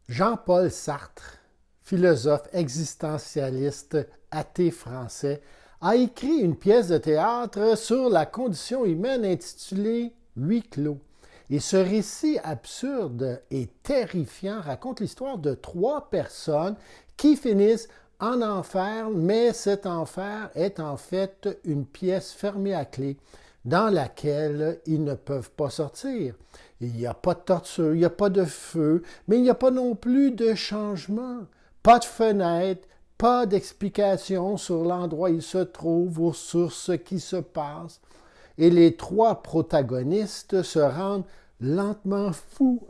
Jean-Paul Sartre, philosophe existentialiste athée français, a écrit une pièce de théâtre sur la condition humaine intitulée Huis clos. Et ce récit absurde et terrifiant raconte l'histoire de trois personnes qui finissent en enfer, mais cet enfer est en fait une pièce fermée à clé dans laquelle ils ne peuvent pas sortir. Il n'y a pas de torture, il n'y a pas de feu, mais il n'y a pas non plus de changement. Pas de fenêtre, pas d'explication sur l'endroit où ils se trouvent ou sur ce qui se passe. Et les trois protagonistes se rendent lentement fous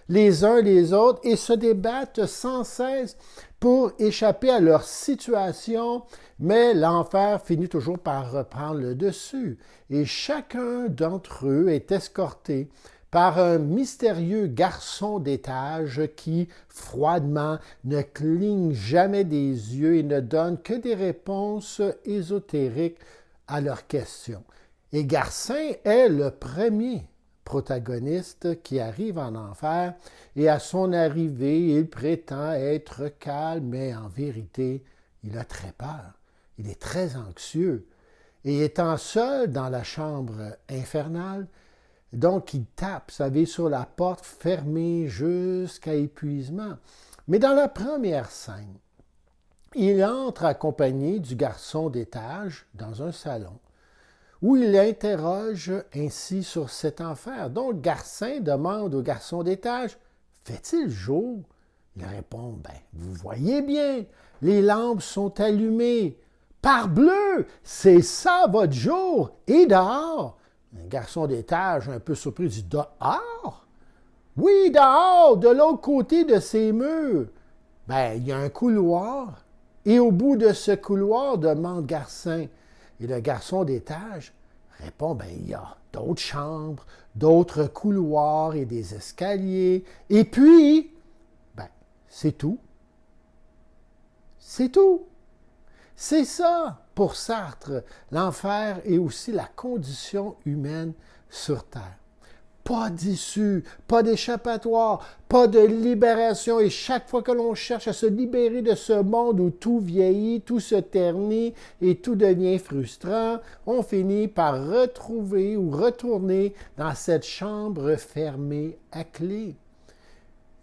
les uns les autres et se débattent sans cesse pour échapper à leur situation, mais l'enfer finit toujours par reprendre le dessus et chacun d'entre eux est escorté par un mystérieux garçon d'étage qui, froidement, ne cligne jamais des yeux et ne donne que des réponses ésotériques à leurs questions. Et Garcin est le premier protagoniste qui arrive en enfer et à son arrivée, il prétend être calme, mais en vérité, il a très peur. Il est très anxieux. Et étant seul dans la chambre infernale, donc il tape, vous savez, sur la porte fermée jusqu'à épuisement. Mais dans la première scène, il entre accompagné du garçon d'étage dans un salon où il interroge ainsi sur cet enfer. Donc, Garcin demande au garçon d'étage, « Fait-il jour? » Il répond, « Ben, vous voyez bien, les lampes sont allumées. Parbleu, c'est ça votre jour. Et dehors? » Un garçon d'étage, un peu surpris, dit, « Dehors? » »« Oui, dehors, de l'autre côté de ces murs. » « Ben, il y a un couloir. Et au bout de ce couloir, demande Garcin. Et le garçon d'étage répond, ben, il y a d'autres chambres, d'autres couloirs et des escaliers. Et puis, ben, c'est tout. C'est tout. C'est ça, pour Sartre, l'enfer est aussi la condition humaine sur Terre. Pas d'issue, pas d'échappatoire, pas de libération. Et chaque fois que l'on cherche à se libérer de ce monde où tout vieillit, tout se ternit et tout devient frustrant, on finit par retrouver ou retourner dans cette chambre fermée à clé.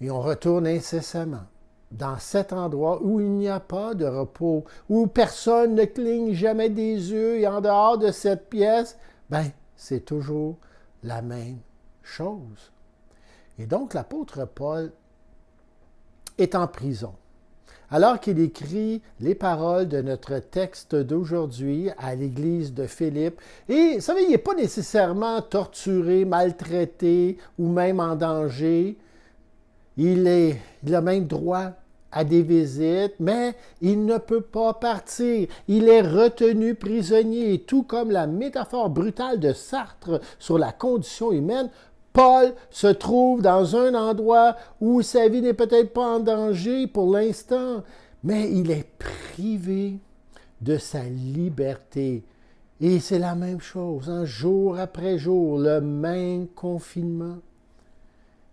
Et on retourne incessamment dans cet endroit où il n'y a pas de repos, où personne ne cligne jamais des yeux et en dehors de cette pièce, ben, c'est toujours la même chose. Et donc, l'apôtre Paul est en prison. Alors qu'il écrit les paroles de notre texte d'aujourd'hui à l'église de Philippe, et vous savez, il n'est pas nécessairement torturé, maltraité ou même en danger. Il a même droit à des visites, mais il ne peut pas partir. Il est retenu prisonnier. Et tout comme la métaphore brutale de Sartre sur la condition humaine, Paul se trouve dans un endroit où sa vie n'est peut-être pas en danger pour l'instant, mais il est privé de sa liberté. Et c'est la même chose, hein, jour après jour, le même confinement.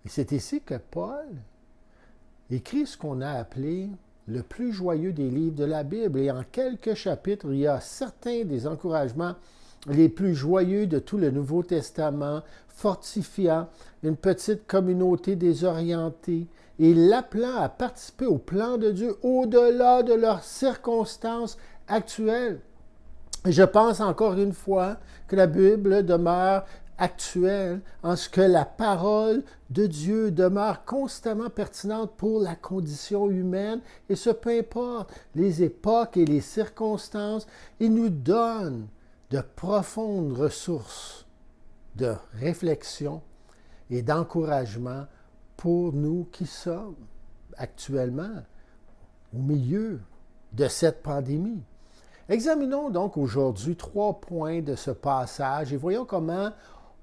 Et c'est ici que Paul écrit ce qu'on a appelé le plus joyeux des livres de la Bible. Et en quelques chapitres, il y a certains des encouragements les plus joyeux de tout le Nouveau Testament, fortifiant une petite communauté désorientée et l'appelant à participer au plan de Dieu au-delà de leurs circonstances actuelles. Je pense encore une fois que la Bible demeure actuelle en ce que la parole de Dieu demeure constamment pertinente pour la condition humaine et ce peu importe les époques et les circonstances, il nous donne de profondes ressources de réflexion et d'encouragement pour nous qui sommes actuellement au milieu de cette pandémie. Examinons donc aujourd'hui 3 points de ce passage et voyons comment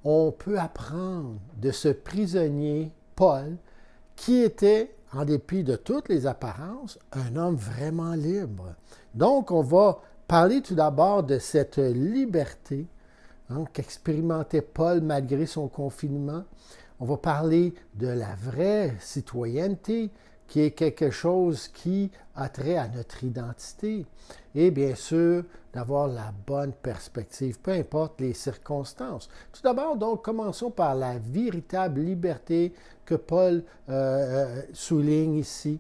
on peut apprendre de ce prisonnier Paul qui était, en dépit de toutes les apparences, un homme vraiment libre. Donc, on va parler tout d'abord de cette liberté qu'expérimentait Paul malgré son confinement. On va parler de la vraie citoyenneté qui est quelque chose qui a trait à notre identité. Et bien sûr, d'avoir la bonne perspective, peu importe les circonstances. Tout d'abord, donc, commençons par la véritable liberté que Paul souligne ici,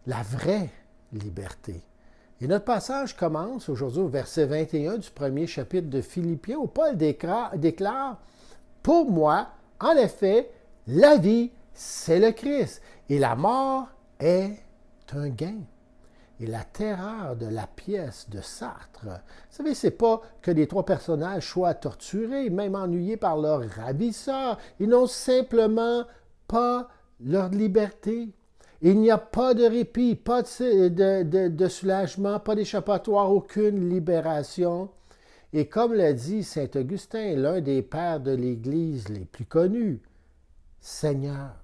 la vraie liberté. Et notre passage commence aujourd'hui au verset 21 du premier chapitre de Philippiens, où Paul déclare « Pour moi, en effet, la vie, c'est le Christ, et la mort est un gain. » Et la terreur de la pièce de Sartre, vous savez, c'est pas que les trois personnages soient torturés, même ennuyés par leurs ravisseurs. Ils n'ont simplement pas leur liberté. Il n'y a pas de répit, pas de soulagement, pas d'échappatoire, aucune libération. Et comme l'a dit saint Augustin, l'un des pères de l'Église les plus connus, « Seigneur,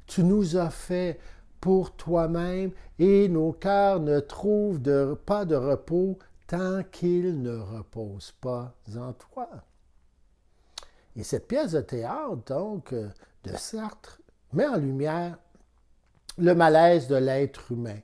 tu nous as fait pour toi-même et nos cœurs ne trouvent pas de repos tant qu'ils ne reposent pas en toi. » Et cette pièce de théâtre, donc, de Sartre, met en lumière le malaise de l'être humain,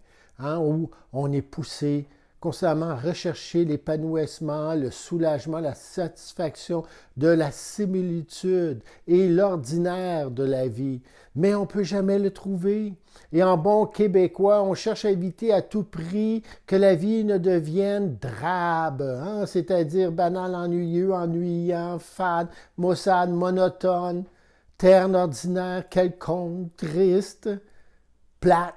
où on est poussé constamment à rechercher l'épanouissement, le soulagement, la satisfaction de la similitude et l'ordinaire de la vie. Mais on ne peut jamais le trouver. Et en bon québécois, on cherche à éviter à tout prix que la vie ne devienne drabe, c'est-à-dire banal, ennuyeux, ennuyant, fade, maussade, monotone, terne, ordinaire, quelconque, triste, plate.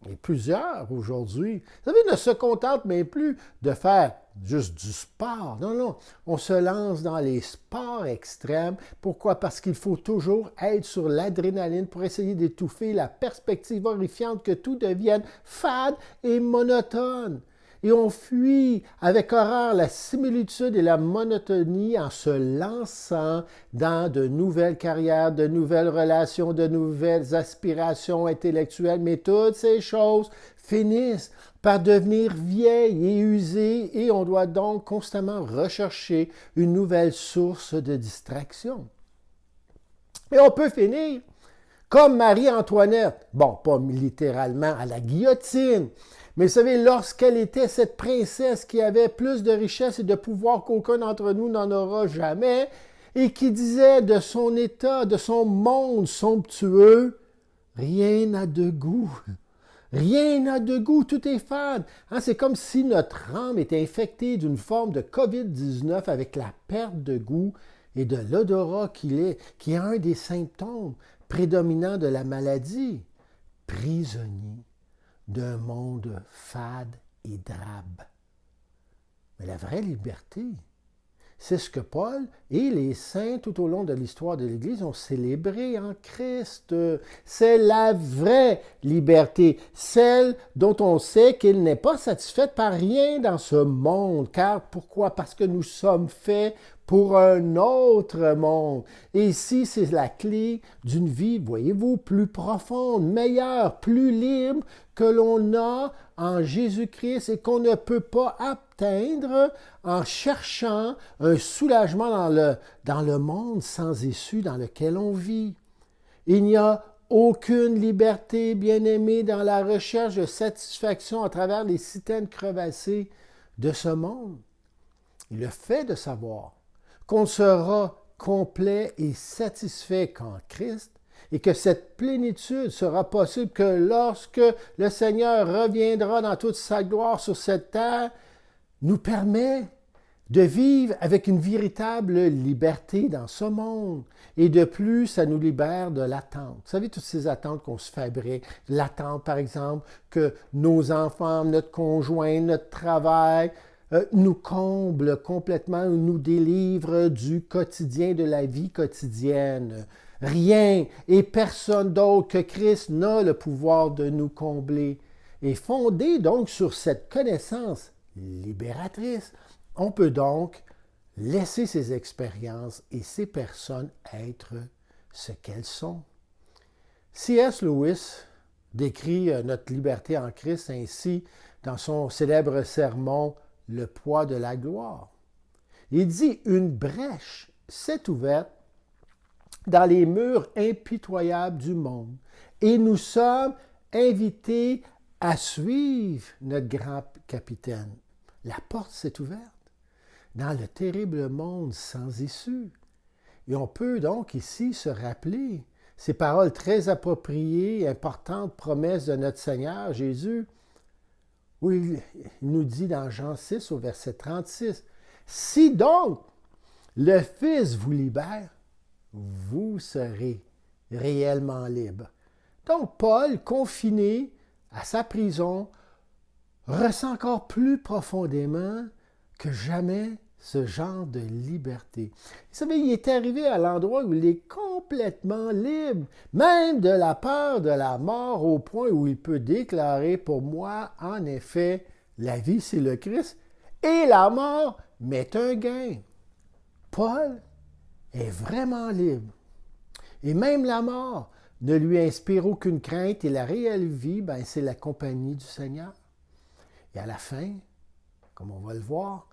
Et plusieurs, aujourd'hui, vous savez, ne se contentent même plus de faire juste du sport. Non, non, on se lance dans les sports extrêmes. Pourquoi? Parce qu'il faut toujours être sur l'adrénaline pour essayer d'étouffer la perspective horrifiante que tout devienne fade et monotone. Et on fuit avec horreur la similitude et la monotonie en se lançant dans de nouvelles carrières, de nouvelles relations, de nouvelles aspirations intellectuelles. Mais toutes ces choses finissent par devenir vieilles et usées et on doit donc constamment rechercher une nouvelle source de distraction. Et on peut finir comme Marie-Antoinette, bon, pas littéralement à la guillotine, mais vous savez, lorsqu'elle était cette princesse qui avait plus de richesse et de pouvoir qu'aucun d'entre nous n'en aura jamais, et qui disait de son état, de son monde somptueux, rien n'a de goût. Rien n'a de goût, tout est fade. C'est comme si notre âme était infectée d'une forme de COVID-19 avec la perte de goût et de l'odorat qui est un des symptômes prédominants de la maladie. Prisonnier d'un monde fade et drabe. Mais la vraie liberté, c'est ce que Paul et les saints tout au long de l'histoire de l'Église ont célébré en Christ. C'est la vraie liberté, celle dont on sait qu'elle n'est pas satisfaite par rien dans ce monde. Car pourquoi? Parce que nous sommes faits pour un autre monde. Et ici, c'est la clé d'une vie, voyez-vous, plus profonde, meilleure, plus libre que l'on a en Jésus-Christ et qu'on ne peut pas atteindre en cherchant un soulagement dans le monde sans issue dans lequel on vit. Il n'y a aucune liberté, bien-aimée, dans la recherche de satisfaction à travers les citernes crevassées de ce monde. Et le fait de savoir qu'on sera complet et satisfait qu'en Christ et que cette plénitude sera possible que lorsque le Seigneur reviendra dans toute sa gloire sur cette terre, nous permet de vivre avec une véritable liberté dans ce monde. Et de plus, ça nous libère de l'attente. Vous savez, toutes ces attentes qu'on se fabrique, l'attente, par exemple, que nos enfants, notre conjoint, notre travail, nous comble complètement, nous délivre du quotidien, de la vie quotidienne. Rien et personne d'autre que Christ n'a le pouvoir de nous combler. Et fondé donc sur cette connaissance libératrice, on peut donc laisser ces expériences et ces personnes être ce qu'elles sont. C.S. Lewis décrit notre liberté en Christ ainsi dans son célèbre sermon « Le poids de la gloire ». Il dit « Une brèche s'est ouverte dans les murs impitoyables du monde. et nous sommes invités à suivre notre grand capitaine. La porte s'est ouverte dans le terrible monde sans issue. Et on peut donc ici se rappeler ces paroles très appropriées et importantes promesses de notre Seigneur Jésus, où il nous dit dans Jean 6 au verset 36, « Si donc le Fils vous libère, vous serez réellement libre. » Donc Paul, confiné à sa prison, ressent encore plus profondément que jamais ce genre de liberté. Vous savez, il est arrivé à l'endroit où il est complètement libre, même de la peur de la mort, au point où il peut déclarer, pour moi, en effet, la vie c'est le Christ et la mort m'est un gain. Paul est vraiment libre. Et même la mort ne lui inspire aucune crainte et la réelle vie, c'est la compagnie du Seigneur. Et à la fin, comme on va le voir,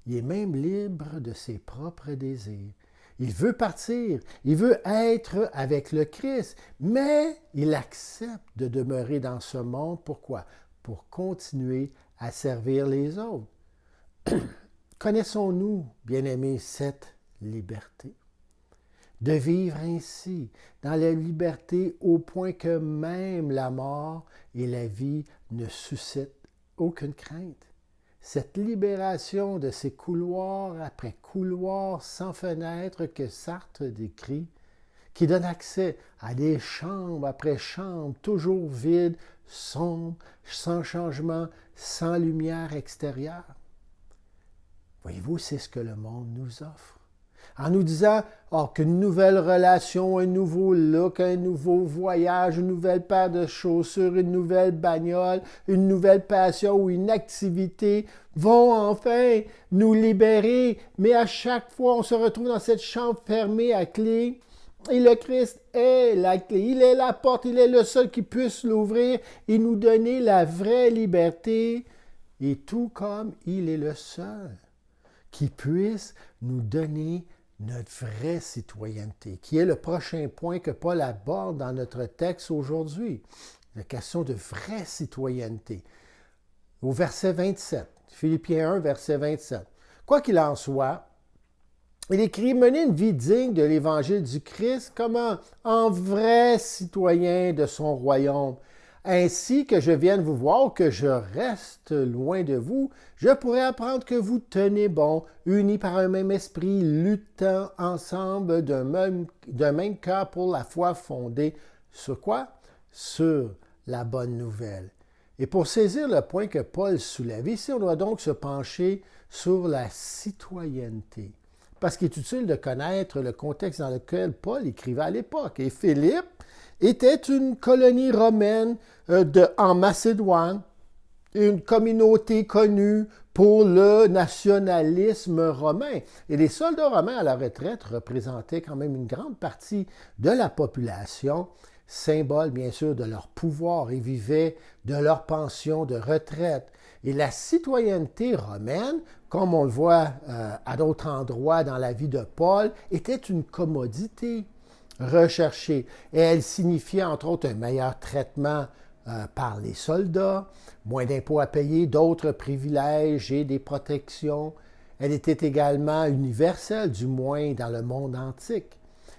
il est même libre de ses propres désirs. Il veut partir, il veut être avec le Christ, mais il accepte de demeurer dans ce monde. Pourquoi? Pour continuer à servir les autres. Connaissons-nous, bien-aimés, cette liberté? De vivre ainsi, dans la liberté au point que même la mort et la vie ne suscitent aucune crainte. Cette libération de ces couloirs après couloirs sans fenêtre que Sartre décrit, qui donne accès à des chambres après chambres, toujours vides, sombres, sans changement, sans lumière extérieure. Voyez-vous, c'est ce que le monde nous offre. En nous disant qu'une nouvelle relation, un nouveau look, un nouveau voyage, une nouvelle paire de chaussures, une nouvelle bagnole, une nouvelle passion ou une activité vont enfin nous libérer. Mais à chaque fois, on se retrouve dans cette chambre fermée à clé. Et le Christ est la clé, il est la porte, il est le seul qui puisse l'ouvrir et nous donner la vraie liberté. Et tout comme il est le seul qui puisse nous donner notre vraie citoyenneté, qui est le prochain point que Paul aborde dans notre texte aujourd'hui. La question de vraie citoyenneté. Au verset 27, Philippiens 1, verset 27. Quoi qu'il en soit, il écrit « Menez une vie digne de l'évangile du Christ comme en vrai citoyen de son royaume. Ainsi que je vienne vous voir ou que je reste loin de vous, je pourrais apprendre que vous tenez bon, unis par un même esprit, luttant ensemble d'un même cœur pour la foi fondée sur quoi? Sur la bonne nouvelle. » Et pour saisir le point que Paul soulève ici, on doit donc se pencher sur la citoyenneté. Parce qu'il est utile de connaître le contexte dans lequel Paul écrivait à l'époque. Et Philippe était une colonie romaine en Macédoine, une communauté connue pour le nationalisme romain. Et les soldats romains à la retraite représentaient quand même une grande partie de la population, symbole bien sûr de leur pouvoir, et vivaient de leur pension de retraite. Et la citoyenneté romaine, comme on le voit à d'autres endroits dans la vie de Paul, était une commodité recherchée. Et elle signifiait entre autres un meilleur traitement par les soldats, moins d'impôts à payer, d'autres privilèges et des protections. Elle était également universelle, du moins dans le monde antique.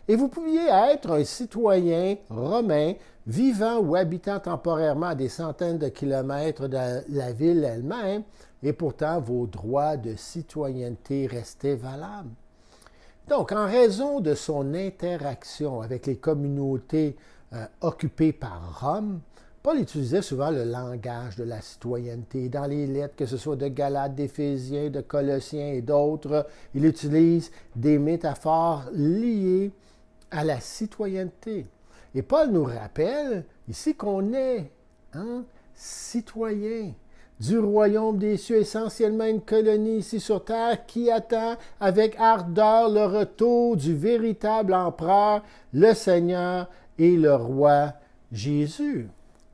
Et vous pouviez être un citoyen romain vivant ou habitant temporairement à des centaines de kilomètres de la ville elle-même, et pourtant vos droits de citoyenneté restaient valables. Donc, en raison de son interaction avec les communautés occupées par Rome, Paul utilisait souvent le langage de la citoyenneté. Dans les lettres, que ce soit de Galates, d'Éphésiens, de Colossiens et d'autres, il utilise des métaphores liées à la citoyenneté. Et Paul nous rappelle ici qu'on est citoyen du royaume des cieux, essentiellement une colonie ici sur terre qui attend avec ardeur le retour du véritable empereur, le Seigneur et le roi Jésus.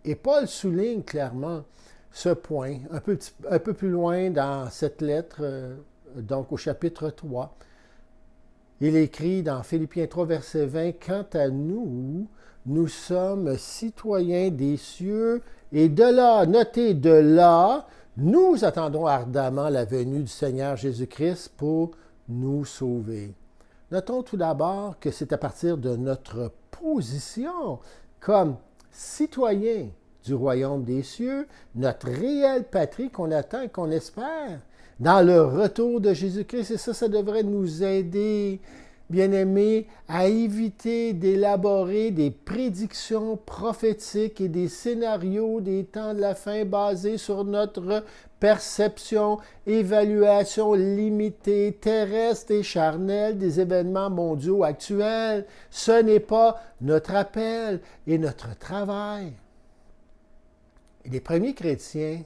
Et Paul souligne clairement ce point un peu plus loin dans cette lettre, donc au chapitre 3. Il écrit dans Philippiens 3, verset 20, « Quant à nous, nous sommes citoyens des cieux et de là, notez de là, nous attendons ardemment la venue du Seigneur Jésus-Christ pour nous sauver. Notons tout d'abord que c'est à partir de notre position comme citoyens du royaume des cieux, notre réelle patrie qu'on attend et qu'on espère dans le retour de Jésus-Christ. Et ça devrait nous aider, bien-aimés, à éviter d'élaborer des prédictions prophétiques et des scénarios des temps de la fin basés sur notre perception, évaluation limitée, terrestre et charnelle des événements mondiaux actuels. Ce n'est pas notre appel et notre travail. Et les premiers chrétiens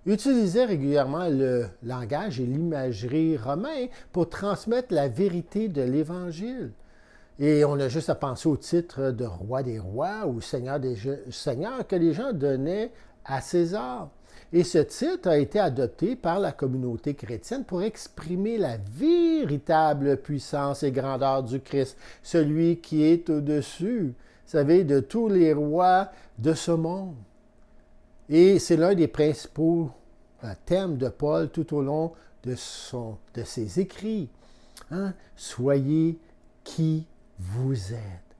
utilisaient régulièrement le langage et l'imagerie romain pour transmettre la vérité de l'Évangile. Et on a juste à penser au titre de roi des rois ou seigneur des seigneurs que les gens donnaient à César. Et ce titre a été adopté par la communauté chrétienne pour exprimer la véritable puissance et grandeur du Christ, celui qui est au-dessus, vous savez, de tous les rois de ce monde. Et c'est l'un des principaux thèmes de Paul tout au long de ses écrits. Hein? Soyez qui vous êtes.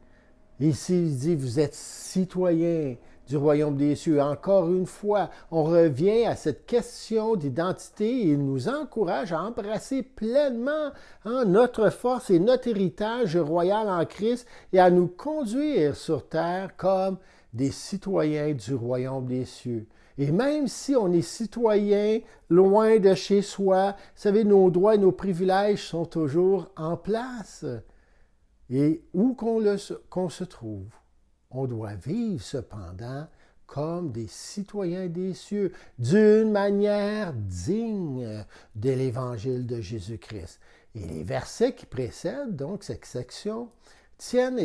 Ici, il dit, vous êtes citoyens du royaume des cieux. Encore une fois, on revient à cette question d'identité et il nous encourage à embrasser pleinement notre force et notre héritage royal en Christ et à nous conduire sur terre comme des citoyens du royaume des cieux. Et même si on est citoyen loin de chez soi, vous savez, nos droits et nos privilèges sont toujours en place. Et où qu'on se trouve, on doit vivre cependant comme des citoyens des cieux, d'une manière digne de l'Évangile de Jésus-Christ. Et les versets qui précèdent donc cette section traitent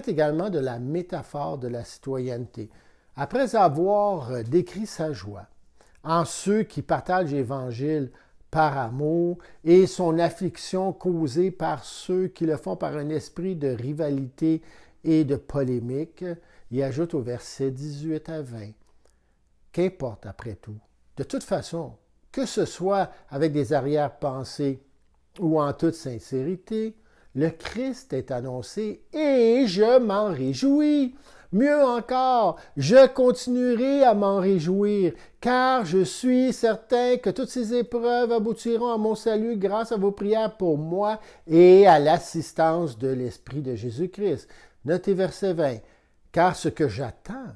également de la métaphore de la citoyenneté. Après avoir décrit sa joie en ceux qui partagent l'Évangile par amour et son affliction causée par ceux qui le font par un esprit de rivalité et de polémique, il ajoute au verset 18 à 20. Qu'importe après tout, de toute façon, que ce soit avec des arrière-pensées ou en toute sincérité, le Christ est annoncé et je m'en réjouis. Mieux encore, je continuerai à m'en réjouir, car je suis certain que toutes ces épreuves aboutiront à mon salut grâce à vos prières pour moi et à l'assistance de l'Esprit de Jésus-Christ. Notez verset 20. Car ce que j'attends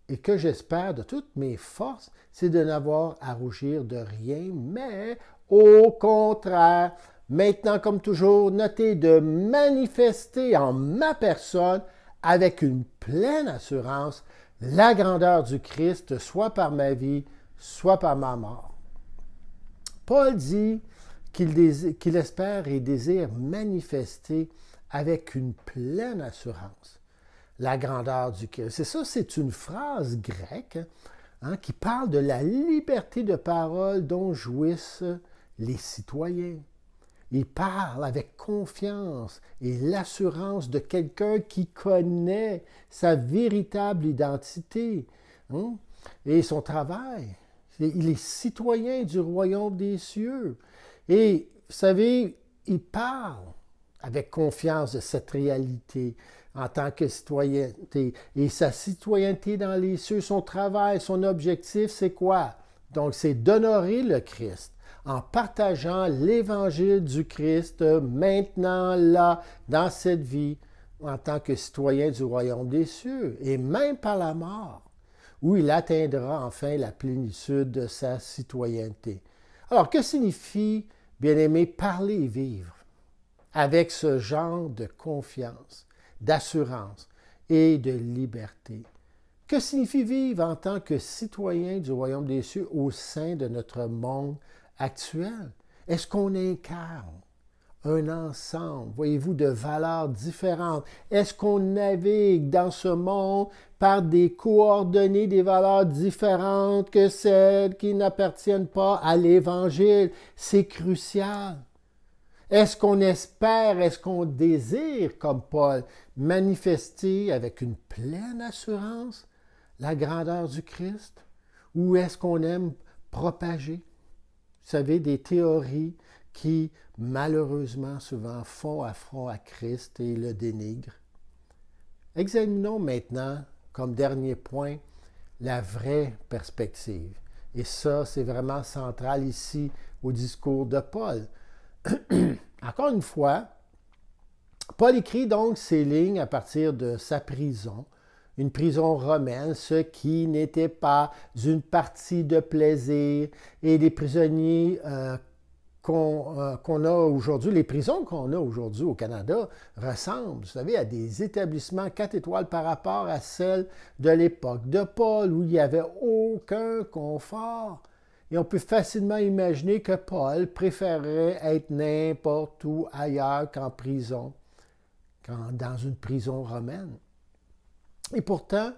et que j'espère de toutes mes forces, c'est de n'avoir à rougir de rien, mais au contraire, maintenant comme toujours, notez de manifester en ma personne avec une pleine assurance la grandeur du Christ, soit par ma vie, soit par ma mort. Paul dit qu'il espère et désire manifester avec une pleine assurance la grandeur du Christ. C'est ça, c'est une phrase grecque qui parle de la liberté de parole dont jouissent les citoyens. Il parle avec confiance et l'assurance de quelqu'un qui connaît sa véritable identité et son travail. Il est citoyen du royaume des cieux. Et vous savez, il parle avec confiance de cette réalité en tant que citoyenneté. Et sa citoyenneté dans les cieux, son travail, son objectif, c'est quoi? Donc, c'est d'honorer le Christ en partageant l'Évangile du Christ maintenant, là, dans cette vie, en tant que citoyen du royaume des cieux, et même par la mort, où il atteindra enfin la plénitude de sa citoyenneté. Alors, que signifie, bien-aimé, parler et vivre avec ce genre de confiance, d'assurance et de liberté? Que signifie vivre en tant que citoyen du royaume des cieux au sein de notre monde actuel? Est-ce qu'on incarne un ensemble, voyez-vous, de valeurs différentes? Est-ce qu'on navigue dans ce monde par des coordonnées, des valeurs différentes que celles qui n'appartiennent pas à l'Évangile? C'est crucial. Est-ce qu'on espère, est-ce qu'on désire, comme Paul, manifester avec une pleine assurance la grandeur du Christ? Ou est-ce qu'on aime propager, vous savez, des théories qui, malheureusement, souvent font affront à Christ et le dénigrent? Examinons maintenant, comme dernier point, la vraie perspective. Et ça, c'est vraiment central ici au discours de Paul. Encore une fois, Paul écrit donc ces lignes à partir de sa prison, une prison romaine, ce qui n'était pas une partie de plaisir. Et les prisonniers qu'on a aujourd'hui, les prisons qu'on a aujourd'hui au Canada ressemblent, vous savez, à des établissements 4 étoiles par rapport à celles de l'époque de Paul, où il n'y avait aucun confort. Et on peut facilement imaginer que Paul préférerait être n'importe où ailleurs qu'en prison, dans une prison romaine. Et pourtant,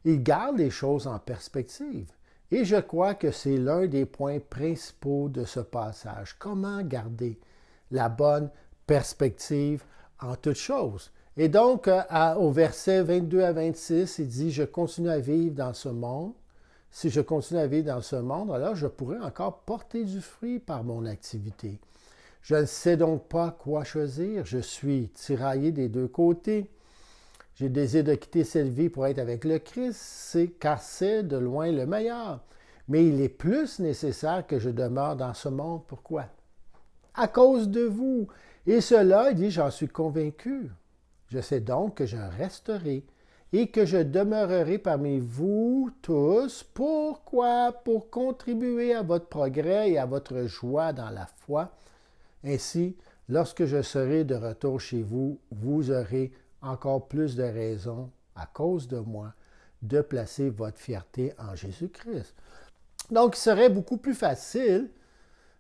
il garde les choses en perspective. Et je crois que c'est l'un des points principaux de ce passage. Comment garder la bonne perspective en toutes choses? Et donc, au verset 22 à 26, il dit, « Je continue à vivre dans ce monde. Si je continue à vivre dans ce monde, alors je pourrais encore porter du fruit par mon activité. Je ne sais donc pas quoi choisir. Je suis tiraillé des deux côtés. J'ai le désir de quitter cette vie pour être avec le Christ, car c'est de loin le meilleur. Mais il est plus nécessaire que je demeure dans ce monde. Pourquoi? À cause de vous. Et cela, il dit, j'en suis convaincu. Je sais donc que je resterai et que je demeurerai parmi vous tous. Pourquoi? Pour contribuer à votre progrès et à votre joie dans la foi. Ainsi, lorsque je serai de retour chez vous, vous aurez encore plus de raisons, à cause de moi, de placer votre fierté en Jésus-Christ. Donc, il serait beaucoup plus facile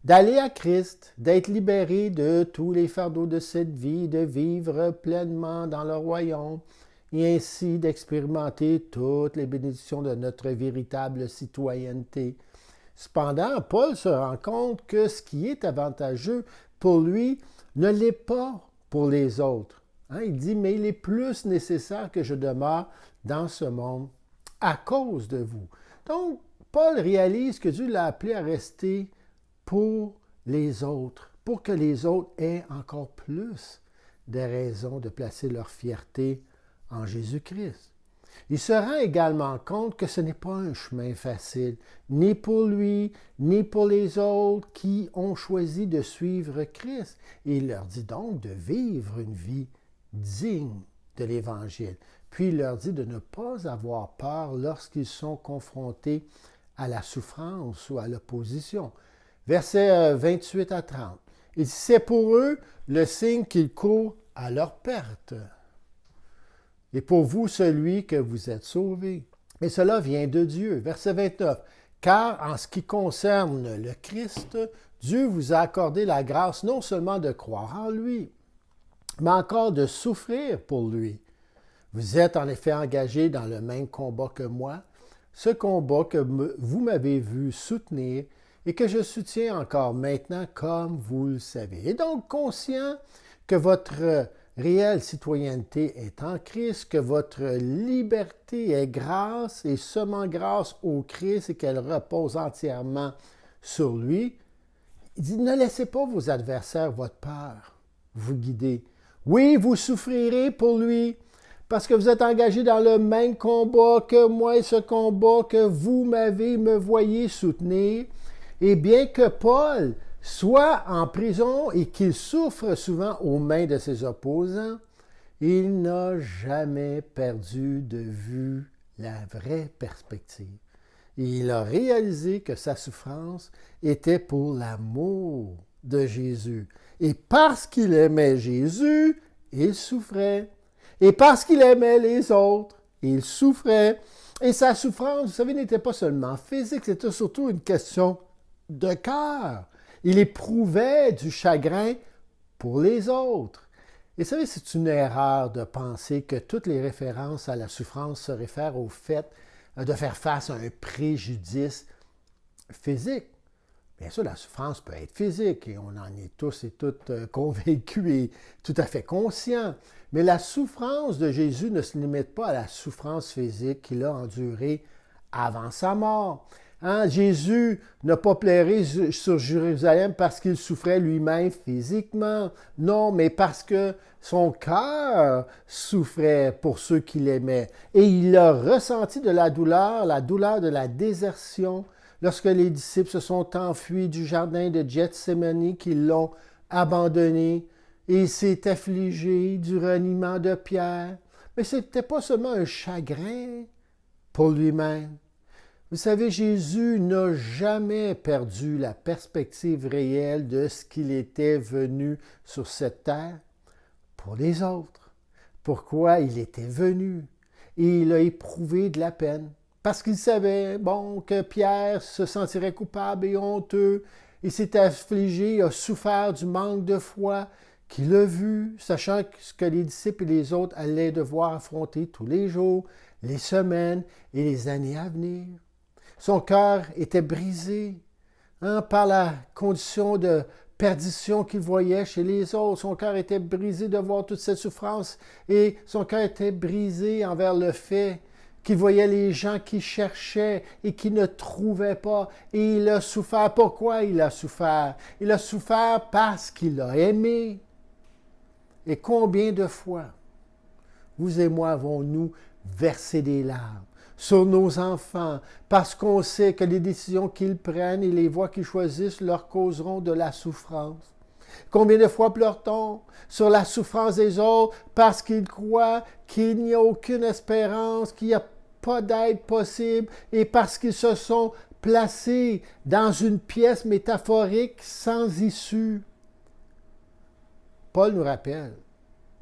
d'aller à Christ, d'être libéré de tous les fardeaux de cette vie, de vivre pleinement dans le royaume et ainsi d'expérimenter toutes les bénédictions de notre véritable citoyenneté. Cependant, Paul se rend compte que ce qui est avantageux pour lui ne l'est pas pour les autres. Il dit, mais il est plus nécessaire que je demeure dans ce monde à cause de vous. Donc, Paul réalise que Dieu l'a appelé à rester pour les autres, pour que les autres aient encore plus de raisons de placer leur fierté en Jésus-Christ. Il se rend également compte que ce n'est pas un chemin facile, ni pour lui, ni pour les autres qui ont choisi de suivre Christ. Et il leur dit donc de vivre une vie digne de l'Évangile. Puis il leur dit de ne pas avoir peur lorsqu'ils sont confrontés à la souffrance ou à l'opposition. Versets 28 à 30. Il dit, c'est pour eux le signe qu'ils courent à leur perte. Et pour vous, celui que vous êtes sauvés. Et cela vient de Dieu. Verset 29. Car en ce qui concerne le Christ, Dieu vous a accordé la grâce non seulement de croire en lui, mais encore de souffrir pour lui. Vous êtes en effet engagés dans le même combat que moi, ce combat que vous m'avez vu soutenir et que je soutiens encore maintenant comme vous le savez. Et donc conscient que votre réelle citoyenneté est en Christ, que votre liberté est grâce et seulement grâce au Christ et qu'elle repose entièrement sur lui, il dit, ne laissez pas vos adversaires, votre peur, vous guider. Oui, vous souffrirez pour lui, parce que vous êtes engagés dans le même combat que moi et ce combat que vous me voyez soutenir. Et bien que Paul soit en prison et qu'il souffre souvent aux mains de ses opposants, il n'a jamais perdu de vue la vraie perspective. Et il a réalisé que sa souffrance était pour l'amour de Jésus. Et parce qu'il aimait Jésus, il souffrait. Et parce qu'il aimait les autres, il souffrait. Et sa souffrance, vous savez, n'était pas seulement physique, c'était surtout une question de cœur. Il éprouvait du chagrin pour les autres. Et vous savez, c'est une erreur de penser que toutes les références à la souffrance se réfèrent au fait de faire face à un préjudice physique. Bien sûr, la souffrance peut être physique et on en est tous et toutes convaincus et tout à fait conscients. Mais la souffrance de Jésus ne se limite pas à la souffrance physique qu'il a endurée avant sa mort. Hein? Jésus n'a pas pleuré sur Jérusalem parce qu'il souffrait lui-même physiquement. Non, mais parce que son cœur souffrait pour ceux qui l'aimaient. Et il a ressenti de la douleur de la désertion, lorsque les disciples se sont enfuis du jardin de Gethsémani, qu'ils l'ont abandonné, et il s'est affligé du reniement de Pierre. Mais ce n'était pas seulement un chagrin pour lui-même. Vous savez, Jésus n'a jamais perdu la perspective réelle de ce qu'il était venu sur cette terre pour les autres. Pourquoi il était venu? Et il a éprouvé de la peine. Parce qu'il savait, que Pierre se sentirait coupable et honteux. Il s'est affligé, a souffert du manque de foi qu'il a vu, sachant ce que les disciples et les autres allaient devoir affronter tous les jours, les semaines et les années à venir. Son cœur était brisé par la condition de perdition qu'il voyait chez les autres. Son cœur était brisé de voir toute cette souffrance et son cœur était brisé envers le fait qu'il voyait les gens qui cherchaient et qui ne trouvaient pas. Et il a souffert. Pourquoi il a souffert? Il a souffert parce qu'il a aimé. Et combien de fois, vous et moi, avons-nous versé des larmes sur nos enfants parce qu'on sait que les décisions qu'ils prennent et les voies qu'ils choisissent leur causeront de la souffrance? Combien de fois pleure-t-on sur la souffrance des autres parce qu'ils croient qu'il n'y a aucune espérance, qu'il n'y a pas d'aide possible et parce qu'ils se sont placés dans une pièce métaphorique sans issue? Paul nous rappelle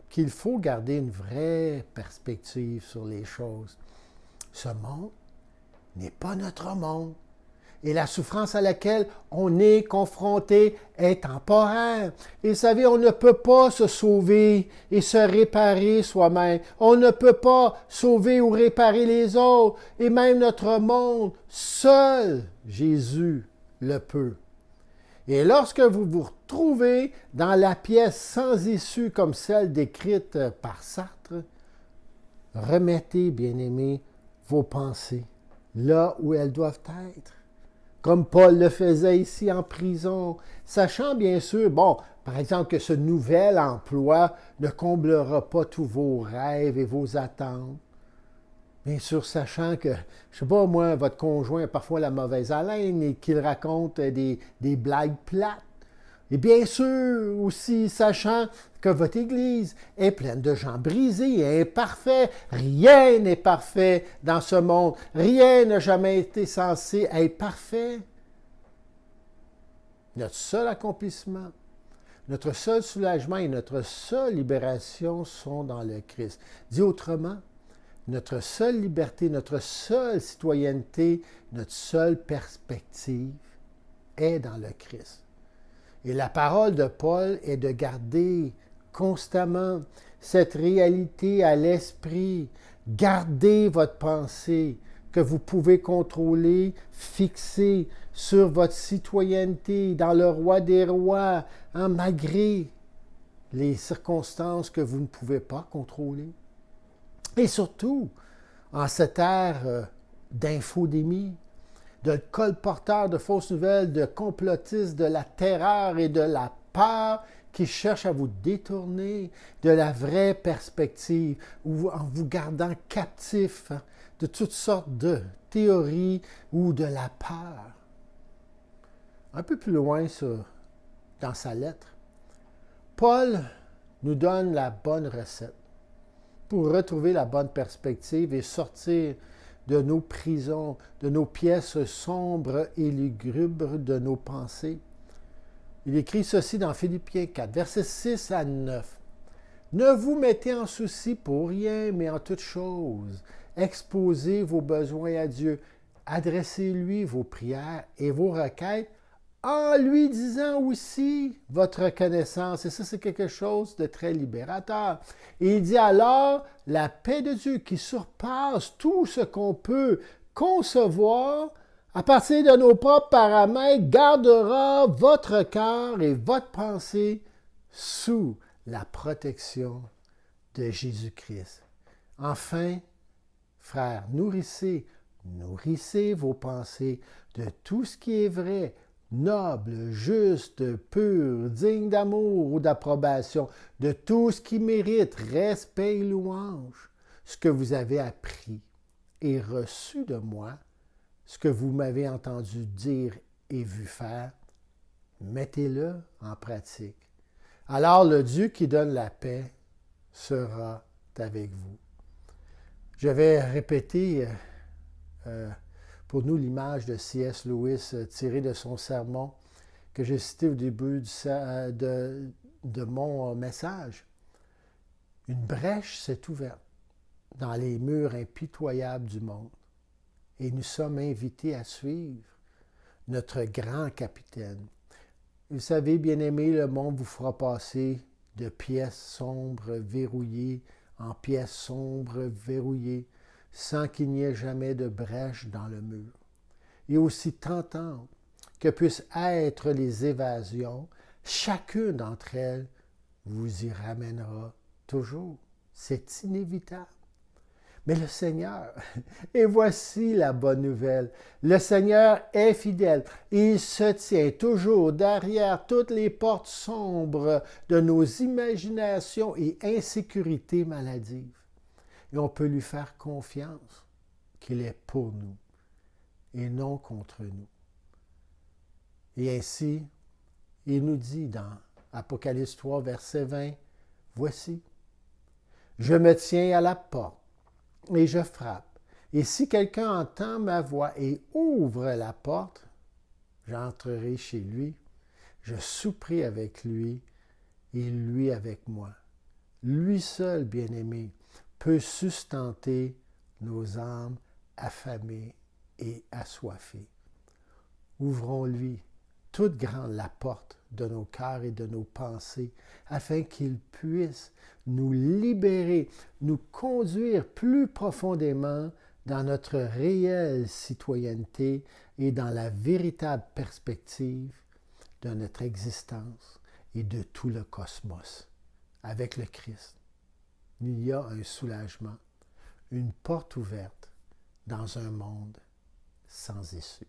qu'il faut garder une vraie perspective sur les choses. Ce monde n'est pas notre monde. Et la souffrance à laquelle on est confronté est temporaire. Et vous savez, on ne peut pas se sauver et se réparer soi-même. On ne peut pas sauver ou réparer les autres. Et même notre monde, seul Jésus le peut. Et lorsque vous vous retrouvez dans la pièce sans issue comme celle décrite par Sartre, remettez, bien-aimés, vos pensées là où elles doivent être. Comme Paul le faisait ici en prison, sachant bien sûr, par exemple, que ce nouvel emploi ne comblera pas tous vos rêves et vos attentes. Bien sûr, sachant que, je ne sais pas moi, votre conjoint a parfois la mauvaise haleine et qu'il raconte des blagues plates. Et bien sûr aussi, sachant que votre Église est pleine de gens brisés et imparfaits. Rien n'est parfait dans ce monde. Rien n'a jamais été censé être parfait. Notre seul accomplissement, notre seul soulagement et notre seule libération sont dans le Christ. Dit autrement, notre seule liberté, notre seule citoyenneté, notre seule perspective est dans le Christ. Et la parole de Paul est de garder constamment cette réalité à l'esprit. Gardez votre pensée que vous pouvez contrôler, fixer sur votre citoyenneté dans le roi des rois, malgré les circonstances que vous ne pouvez pas contrôler. Et surtout, en cette ère d'infodémie, de colporteurs de fausses nouvelles, de complotistes, de la terreur et de la peur qui cherchent à vous détourner de la vraie perspective ou en vous gardant captif de toutes sortes de théories ou de la peur. Un peu plus loin dans sa lettre, Paul nous donne la bonne recette pour retrouver la bonne perspective et sortir de nos prisons, de nos pièces sombres et lugubres de nos pensées. Il écrit ceci dans Philippiens 4, versets 6 à 9. « Ne vous mettez en souci pour rien, mais en toutes choses. Exposez vos besoins à Dieu. Adressez-lui vos prières et vos requêtes en lui disant aussi votre reconnaissance. » Et ça, c'est quelque chose de très libérateur. Et il dit alors, la paix de Dieu qui surpasse tout ce qu'on peut concevoir à partir de nos propres paramètres, gardera votre cœur et votre pensée sous la protection de Jésus-Christ. Enfin, frères, nourrissez vos pensées de tout ce qui est vrai, noble, juste, pur, digne d'amour ou d'approbation, de tout ce qui mérite respect et louange, ce que vous avez appris et reçu de moi, ce que vous m'avez entendu dire et vu faire, mettez-le en pratique. Alors le Dieu qui donne la paix sera avec vous. Je vais répéter pour nous l'image de C.S. Lewis tirée de son sermon que j'ai cité au début de mon message. Une brèche s'est ouverte dans les murs impitoyables du monde et nous sommes invités à suivre notre grand capitaine. Vous savez, bien-aimés, le monde vous fera passer de pièces sombres verrouillées en pièces sombres verrouillées, sans qu'il n'y ait jamais de brèche dans le mur. Et aussi tentantes que puissent être les évasions, chacune d'entre elles vous y ramènera toujours. C'est inévitable. Mais le Seigneur, et voici la bonne nouvelle, le Seigneur est fidèle et il se tient toujours derrière toutes les portes sombres de nos imaginations et insécurités maladives. Et on peut lui faire confiance qu'il est pour nous et non contre nous. Et ainsi, il nous dit dans Apocalypse 3, verset 20, « Voici, je me tiens à la porte et je frappe. Et si quelqu'un entend ma voix et ouvre la porte, j'entrerai chez lui, je souperai avec lui et lui avec moi. » Lui seul, bien-aimé, peut sustenter nos âmes affamées et assoiffées. Ouvrons-lui toute grande la porte de nos cœurs et de nos pensées, afin qu'il puisse nous libérer, nous conduire plus profondément dans notre réelle citoyenneté et dans la véritable perspective de notre existence et de tout le cosmos. Avec le Christ, il y a un soulagement, une porte ouverte dans un monde sans issue.